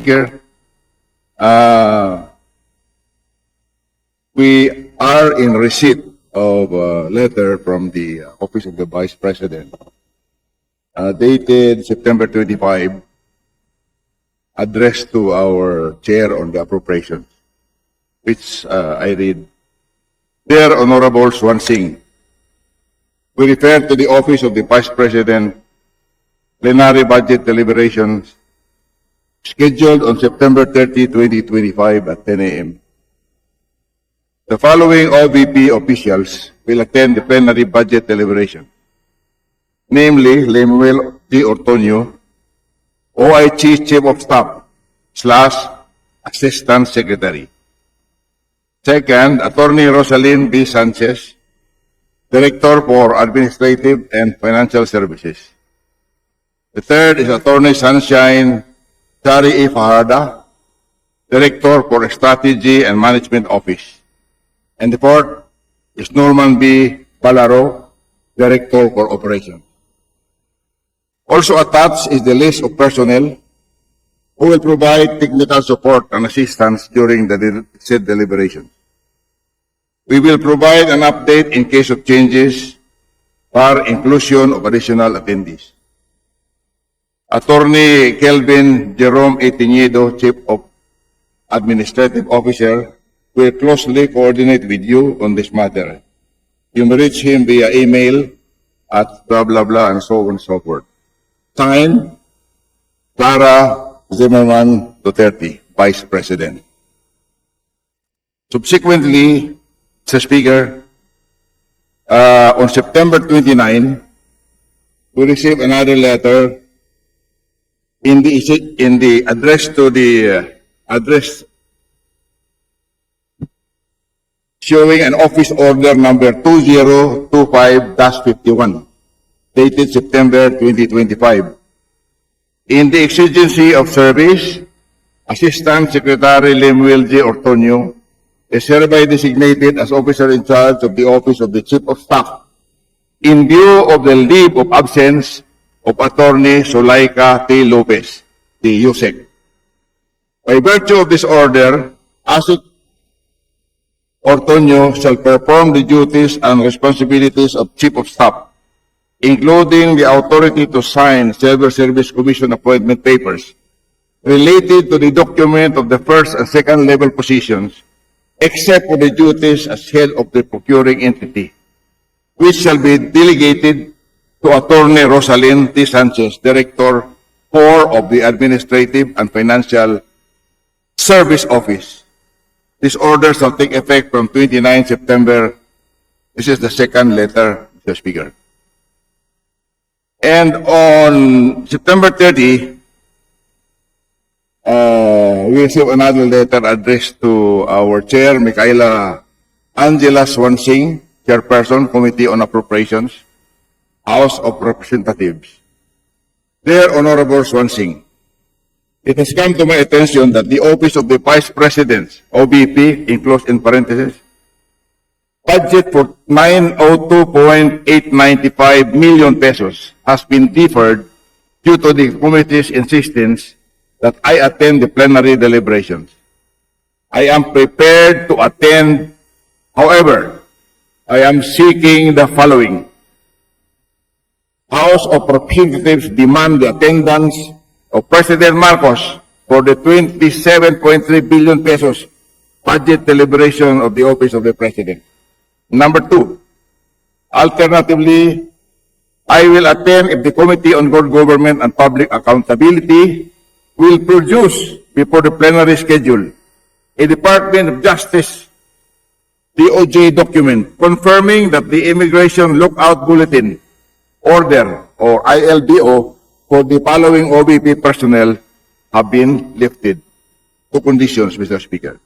Speaker, we are in receipt of a letter from the Office of the Vice President, dated September 25, addressed to our chair on the appropriations, which I read. Dear Honorable Swan Singh, we refer to the Office of the Vice President plenary budget deliberations scheduled on September 30, 2025 at 10 a.m. The following OVP officials will attend the plenary budget deliberation, namely Lemuel G. Ortonio, OIC Chief of Staff / Assistant Secretary. Second, Attorney Rosalyn B. Sanchez, Director for Administrative and Financial Services. The third is Attorney Sunshine Shari E. Fajarda, Director for Strategy and Management Office. And the fourth is Norman B. Balaro, Director for Operations. Also attached is the list of personnel who will provide technical support and assistance during the said deliberations. We will provide an update in case of changes or inclusion of additional attendees. Attorney Kelvin Jerome A. Tiñedo, Chief of Administrative Officer, will closely coordinate with you on this matter. You may reach him via email at blah blah blah and so on and so forth. Signed, Clara Zimmerman Duterte, Vice President. Subsequently, Mr. Speaker, on September 29, we received another letter in the address to the address showing an office order number 2025-51, dated September 2025. In the exigency of service, Assistant Secretary Lemuel J. Ortonio is hereby designated as officer in charge of the Office of the Chief of Staff in view of the leave of absence of Attorney Sulaika T. Lopez, the USEC. By virtue of this order, ASIC Ortonio shall perform the duties and responsibilities of Chief of Staff, including the authority to sign Civil Service Commission appointment papers related to the document of the first and second level positions, except for the duties as head of the procuring entity, which shall be delegated to Attorney Rosalyn T. Sanchez, Director 4 of the Administrative and Financial Service Office. This order shall take effect from 29 September. This is the second letter, Mr. Speaker. And on September 30, we received another letter addressed to our chair, Micaela Angela Swan Singh, Chairperson, Committee on Appropriations, House of Representatives. Dear Honorable Swan Singh, it has come to my attention that the Office of the Vice President, OVP, enclosed in parentheses, budget for 902.895 million pesos has been deferred due to the committee's insistence that I attend the plenary deliberations. I am prepared to attend. However, I am seeking the following. House of Representatives demand the attendance of President Marcos for the 27.3 billion pesos budget deliberation of the Office of the President. Number 2, alternatively, I will attend if the Committee on Good Government and Public Accountability will produce before the plenary schedule a Department of Justice DOJ document confirming that the Immigration Lookout Bulletin Order or ILBO for the following OVP personnel have been lifted. Two conditions, Mr. Speaker.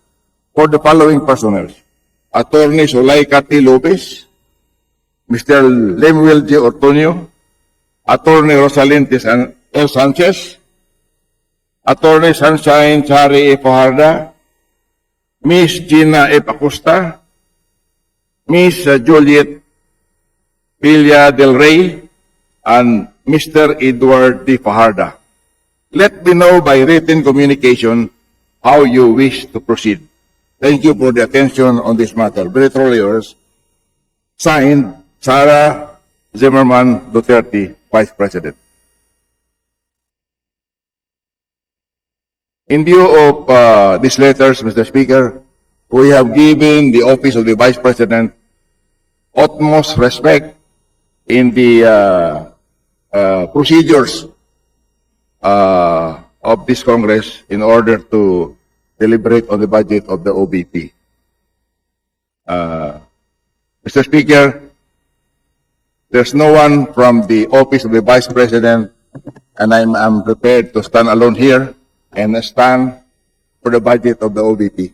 For the following personnel, Attorney Sulaika T. Lopez, Mr. Lemuel J. Ortonio, Attorney Rosalyn T. L. Sanchez, Attorney Sunshine Shari E. Fajarda, Miss Gina F. Acosta, Miss Juliet Villa del Rey, and Mr. Edward D. Fajarda. let me know by written communication how you wish to proceed. Thank you for the attention on this matter. Very truly yours. Signed, Sara Zimmerman Duterte, Vice President. In view of these letters, Mr. Speaker, we have given the office of the Vice President utmost respect in the procedures of this Congress in order to deliberate on the budget of the OBP. Mr. Speaker, there's no one from the office of the Vice President, and I'm prepared to stand alone here and stand for the budget of the OBP.